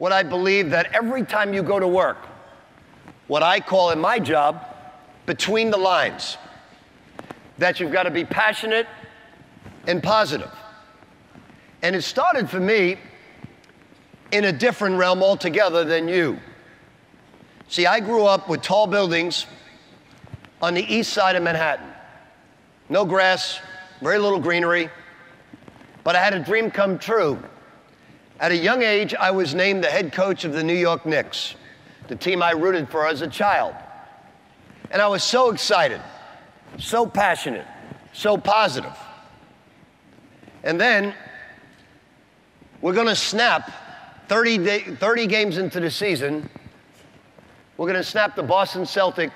what I believe that every time you go to work, what I call in my job, between the lines, that you've got to be passionate and positive. And it started for me in a different realm altogether than you. See, I grew up with tall buildings on the east side of Manhattan. No grass, very little greenery, but I had a dream come true. At a young age, I was named the head coach of the New York Knicks, the team I rooted for as a child. And I was so excited, so passionate, so positive. And then we're going to snap 30 games into the season. We're going to snap the Boston Celtic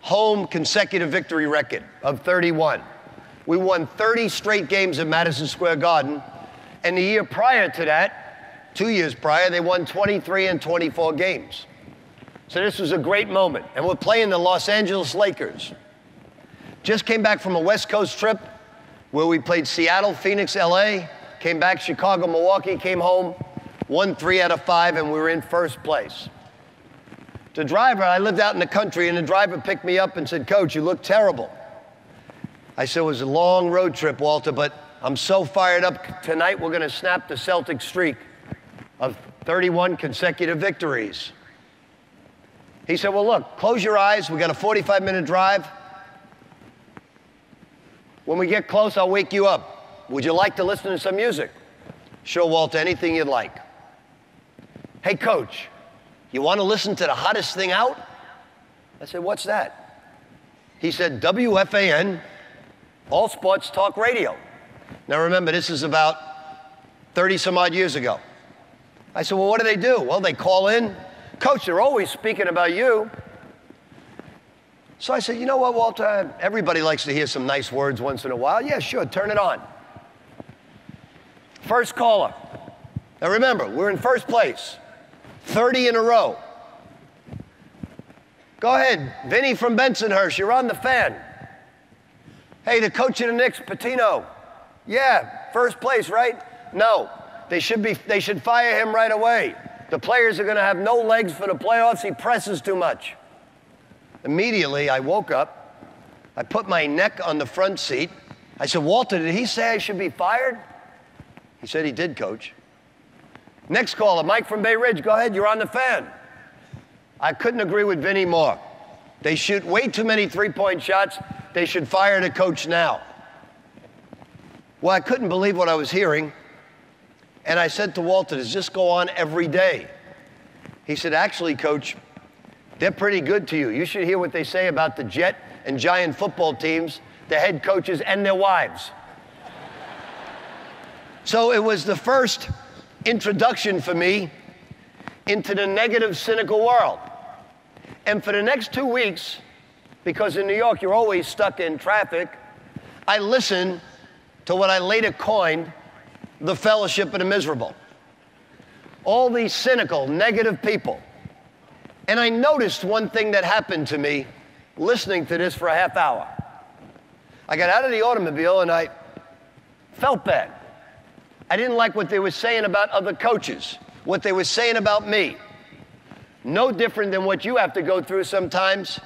home consecutive victory record of 31. We won 30 straight games at Madison Square Garden. And the year prior to that, 2 years prior, they won 23 and 24 games. So this was a great moment. And we're playing the Los Angeles Lakers. Just came back from a West Coast trip where we played Seattle, Phoenix, LA, came back Chicago, Milwaukee, came home, won 3 out of 5, and we were in first place. The driver, I lived out in the country, and the driver picked me up and said, "Coach, you look terrible." I said, "It was a long road trip, Walter, but I'm so fired up. Tonight we're going to snap the Celtic streak of 31 consecutive victories." He said, "Well, look, close your eyes. We got a 45-minute drive. When we get close, I'll wake you up. Would you like to listen to some music?" "Sure, Walter, anything you'd like." "Hey, Coach, you want to listen to the hottest thing out?" I said, "What's that?" He said, "WFAN, All Sports Talk Radio." Now remember, this is about 30 some odd years ago. I said, "Well, what do they do?" "Well, they call in. Coach, they're always speaking about you." So I said, "You know what, Walter? Everybody likes to hear some nice words once in a while. Yeah, sure, turn it on." First caller. Now remember, we're in first place. 30 in a row. "Go ahead, Vinny from Bensonhurst, you're on the fan." "Hey, the coach of the Knicks, Pitino." "Yeah, first place, right?" "No, they should fire him right away. The players are going to have no legs for the playoffs. He presses too much." Immediately, I woke up. I put my neck on the front seat. I said, "Walter, did he say I should be fired?" He said he did, Coach. Next caller, Mike from Bay Ridge. "Go ahead, you're on the fan." I couldn't agree with Vinny more. They shoot way too many three-point shots. They should fire the coach now. Well, I couldn't believe what I was hearing. And I said to Walter, "Does this go on every day?" He said, "Actually, Coach, they're pretty good to you. You should hear what they say about the Jet and Giant football teams, the head coaches, and their wives." So it was the first introduction for me into the negative, cynical world. And for the next 2 weeks, because in New York you're always stuck in traffic, I listened to what I later coined the Fellowship of the Miserable. All these cynical, negative people. And I noticed one thing that happened to me listening to this for a half hour. I got out of the automobile and I felt bad. I didn't like what they were saying about other coaches, what they were saying about me. No different than what you have to go through sometimes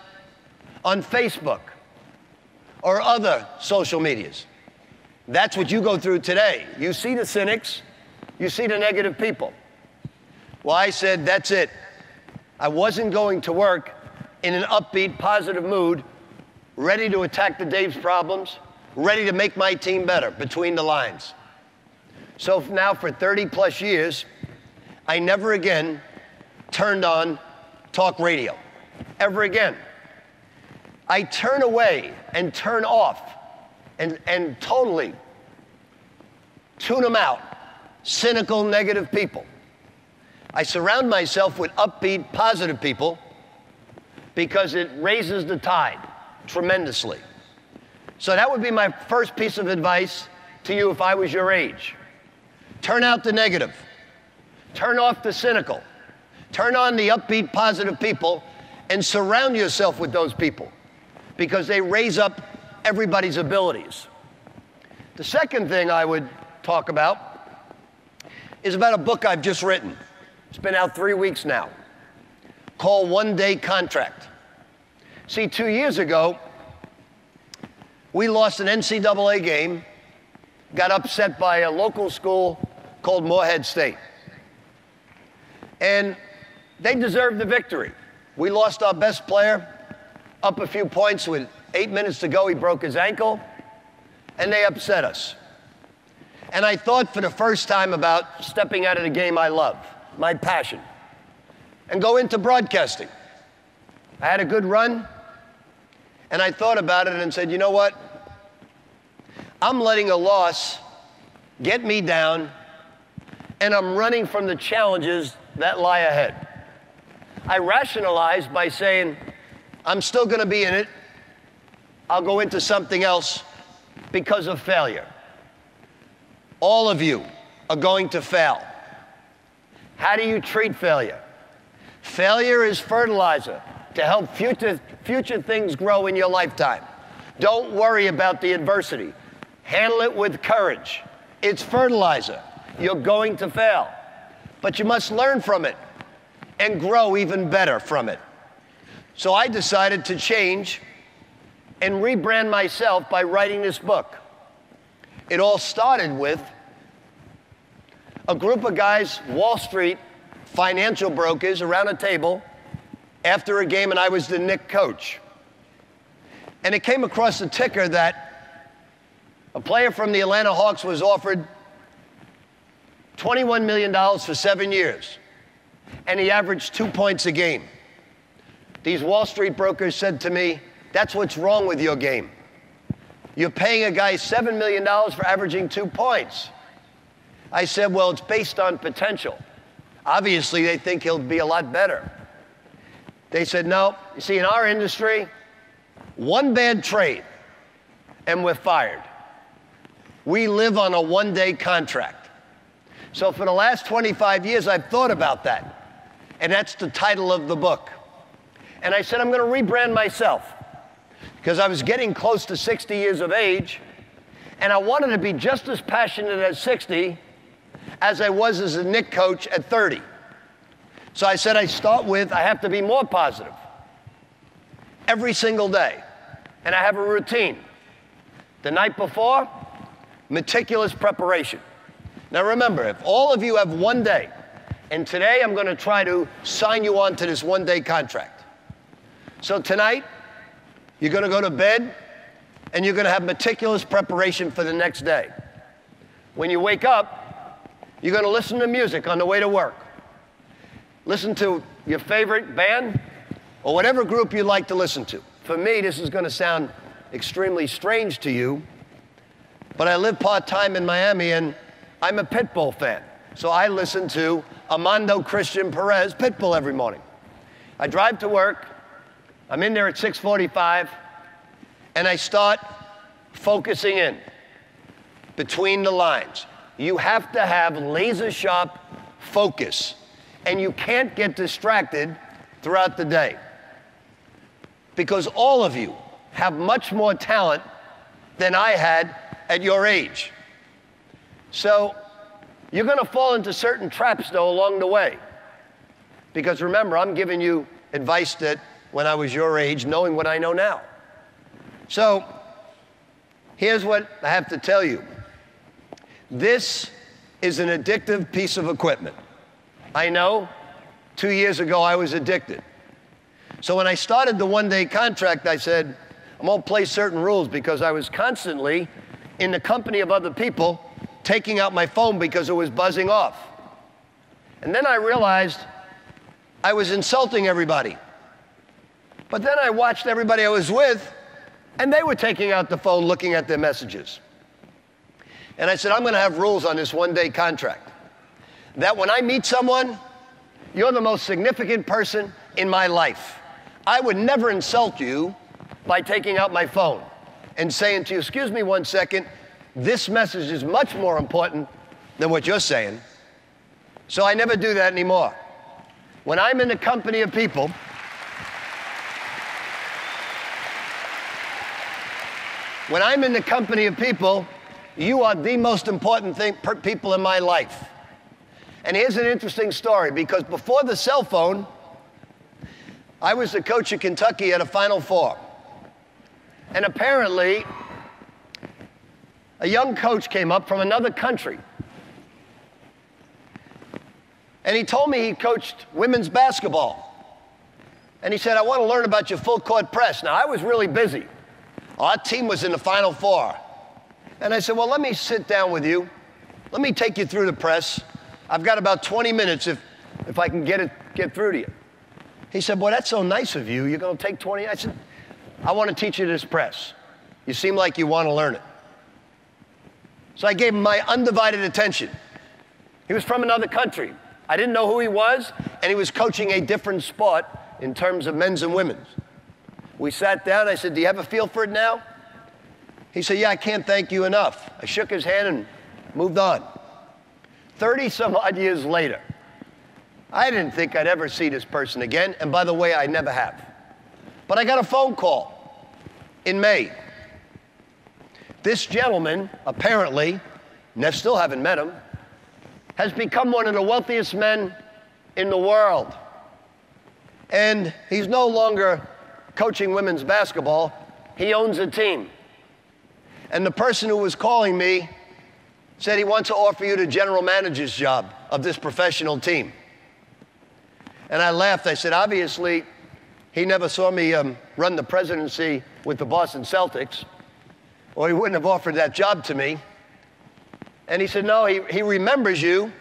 on Facebook or other social medias. That's what you go through today. You see the cynics, you see the negative people. Well, I said, that's it. I wasn't going to work in an upbeat, positive mood, ready to attack the Dave's problems, ready to make my team better, between the lines. So now for 30 plus years, I never again turned on talk radio, ever again. I turn away and turn off and totally tune them out, cynical, negative people. I surround myself with upbeat, positive people because it raises the tide tremendously. So that would be my first piece of advice to you if I was your age. Turn out the negative. Turn off the cynical. Turn on the upbeat, positive people and surround yourself with those people because they raise up everybody's abilities. The second thing I would talk about is about a book I've just written. It's been out 3 weeks now, called One Day Contract. See, 2 years ago, we lost an NCAA game, got upset by a local school called Morehead State. And they deserved the victory. We lost our best player, up a few points with 8 minutes to go. He broke his ankle, and they upset us. And I thought for the first time about stepping out of the game I love, my passion, and go into broadcasting. I had a good run, and I thought about it and said, you know what? I'm letting a loss get me down, and I'm running from the challenges that lie ahead. I rationalized by saying, I'm still going to be in it. I'll go into something else because of failure. All of you are going to fail. How do you treat failure? Failure is fertilizer to help future things grow in your lifetime. Don't worry about the adversity. Handle it with courage. It's fertilizer. You're going to fail, but you must learn from it and grow even better from it. So I decided to change and rebrand myself by writing this book. It all started with a group of guys, Wall Street, financial brokers, around a table after a game, and I was the Knicks coach. And it came across the ticker that a player from the Atlanta Hawks was offered $21 million for 7 years, and he averaged 2 points a game. These Wall Street brokers said to me, that's what's wrong with your game. You're paying a guy $7 million for averaging 2 points. I said, well, it's based on potential. Obviously, they think he'll be a lot better. They said, no. You see, in our industry, one bad trade, and we're fired. We live on a one-day contract. So for the last 25 years, I've thought about that. And that's the title of the book. And I said, I'm going to rebrand myself, because I was getting close to 60 years of age, and I wanted to be just as passionate at 60 as I was as a Knicks coach at 30. So I said, I have to be more positive every single day. And I have a routine. The night before, meticulous preparation. Now remember, if all of you have 1 day, and today I'm going to try to sign you on to this one-day contract. So tonight, you're going to go to bed, and you're going to have meticulous preparation for the next day. When you wake up, you're going to listen to music on the way to work. Listen to your favorite band or whatever group you like to listen to. For me, this is going to sound extremely strange to you, but I live part-time in Miami, and I'm a Pitbull fan. So I listen to Armando Christian Perez Pitbull every morning. I drive to work. I'm in there at 6:45, and I start focusing in between the lines. You have to have laser-sharp focus, and you can't get distracted throughout the day, because all of you have much more talent than I had at your age. So you're going to fall into certain traps, though, along the way, because remember, I'm giving you advice that when I was your age, knowing what I know now. So here's what I have to tell you. This is an addictive piece of equipment. I know 2 years ago I was addicted. So when I started the one-day contract, I said, I'm going to play certain rules, because I was constantly in the company of other people taking out my phone because it was buzzing off. And then I realized I was insulting everybody. But then I watched everybody I was with, and they were taking out the phone looking at their messages. And I said, I'm going to have rules on this one-day contract, that when I meet someone, you're the most significant person in my life. I would never insult you by taking out my phone and saying to you, excuse me 1 second, this message is much more important than what you're saying. So I never do that anymore. When I'm in the company of people, you are the most important people in my life. And here's an interesting story, because before the cell phone, I was the coach of Kentucky at a Final Four. And apparently, a young coach came up from another country. And he told me he coached women's basketball. And he said, I want to learn about your full court press. Now, I was really busy. Our team was in the Final Four. And I said, well, let me sit down with you. Let me take you through the press. I've got about 20 minutes if I can get through to you. He said, boy, that's so nice of you. You're going to take 20? I said, I want to teach you this press. You seem like you want to learn it. So I gave him my undivided attention. He was from another country. I didn't know who he was, and he was coaching a different sport in terms of men's and women's. We sat down. I said, do you have a feel for it now? He said, yeah, I can't thank you enough. I shook his hand and moved on. 30-some-odd years later, I didn't think I'd ever see this person again, and by the way, I never have. But I got a phone call in May. This gentleman, apparently, and I still haven't met him, has become one of the wealthiest men in the world. And he's no longer coaching women's basketball. He owns a team. And the person who was calling me said he wants to offer you the general manager's job of this professional team. And I laughed. I said, obviously, he never saw me run the presidency with the Boston Celtics, or he wouldn't have offered that job to me. And he said, no, he remembers you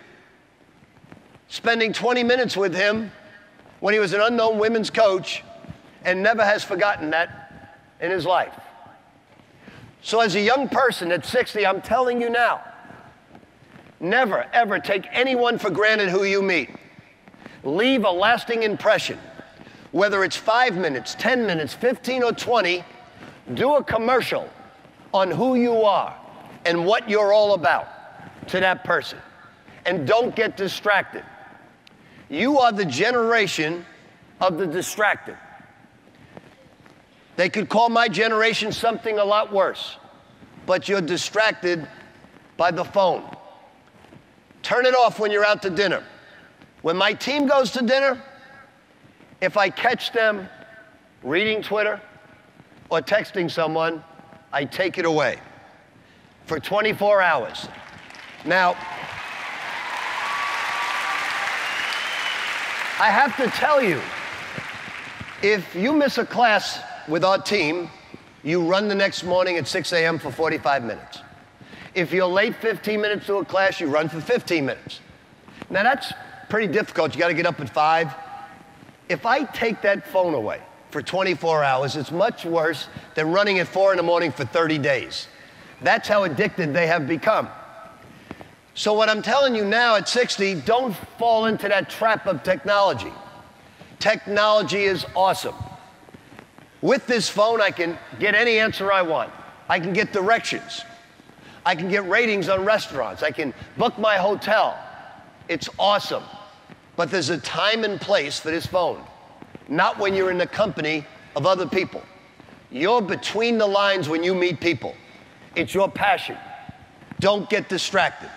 spending 20 minutes with him when he was an unknown women's coach, and never has forgotten that in his life. So as a young person at 60, I'm telling you now, never, ever take anyone for granted who you meet. Leave a lasting impression. Whether it's 5 minutes, 10 minutes, 15 or 20, do a commercial on who you are and what you're all about to that person. And don't get distracted. You are the generation of the distracted. They could call my generation something a lot worse, but you're distracted by the phone. Turn it off when you're out to dinner. When my team goes to dinner, if I catch them reading Twitter or texting someone, I take it away for 24 hours. Now, I have to tell you, if you miss a class with our team, you run the next morning at 6 a.m. for 45 minutes. If you're late 15 minutes to a class, you run for 15 minutes. Now that's pretty difficult. You got to get up at 5. If I take that phone away for 24 hours, it's much worse than running at 4 in the morning for 30 days. That's how addicted they have become. So what I'm telling you now at 60, don't fall into that trap of technology. Technology is awesome. With this phone, I can get any answer I want. I can get directions. I can get ratings on restaurants. I can book my hotel. It's awesome. But there's a time and place for this phone, not when you're in the company of other people. You're between the lines when you meet people. It's your passion. Don't get distracted.